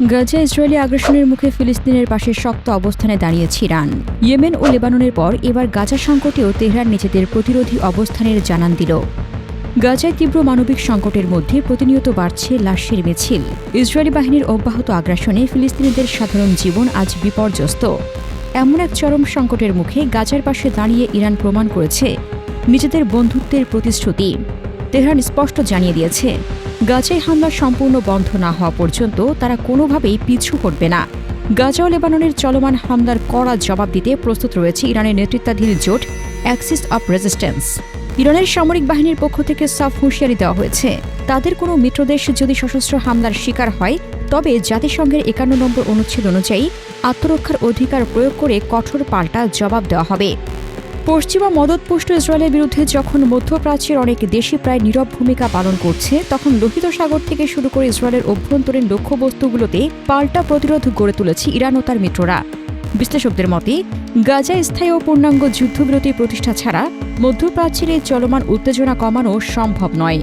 Gaza Israeli আগ্রাসনের মুখে ফিলিস্তিনের পাশে শক্ত অবস্থানে দাঁড়িয়েছে ইরান। ইয়েমেন ও লেবাননের পর এবার গাজা সংকটেও তেহরান নিজেদের প্রতিরোধী অবস্থানের জানান দিল। গাজায় তীব্র মানবিক সংকটের মধ্যে প্রতিনিয়ত বাড়ছে লাশের মিছিল। ইসরায়েলি বাহিনীর অব্যাহত আগ্রাসনে ফিলিস্তিনিদের সাধারণ জীবন আজ বিপর্যস্ত। এমন এক চরম সংকটের মুখে গাজার পাশে দাঁড়িয়ে ইরান প্রমাণ করেছে নিজেদের বন্ধুত্বের প্রতিশ্রুতি। তেহরান স্পষ্ট জানিয়ে দিয়েছে, গাজায় হামলা সম্পূর্ণ বন্ধ না হওয়া পর্যন্ত তারা কোনোভাবেই পিছু হটবে না। গাজা ও লেবাননের চলমান হামলার কড়া জবাব দিতে প্রস্তুত রয়েছে ইরানের নেতৃত্বাধীন জোট অ্যাক্সিস অব রেজিস্ট্যান্স। ইরানের সামরিক বাহিনীর পক্ষ থেকে সাফ হুঁশিয়ারি দেওয়া হয়েছে, তাদের কোনো মিত্রদেশ যদি সশস্ত্র হামলার শিকার হয় তবে জাতিসংঘের ৫১ নম্বর অনুচ্ছেদ অনুযায়ী আত্মরক্ষার অধিকার প্রয়োগ করে কঠোর পাল্টা জবাব দেওয়া হবে। পশ্চিমা মদতপুষ্ট ইসরায়েলের বিরুদ্ধে যখন মধ্যপ্রাচ্যের অনেক দেশই প্রায় নীরব ভূমিকা পালন করছে, তখন লোহিত সাগর থেকে শুরু করে ইসরায়েলের অভ্যন্তরীণ লক্ষ্যবস্তুগুলোতে পাল্টা প্রতিরোধ গড়ে তুলেছে ইরান ও তার মিত্ররা। বিশ্লেষকদের মতে, গাজায় স্থায়ী ও পূর্ণাঙ্গ যুদ্ধবিরতি প্রতিষ্ঠা ছাড়া মধ্যপ্রাচ্যের এই চলমান উত্তেজনা কমানো সম্ভব নয়।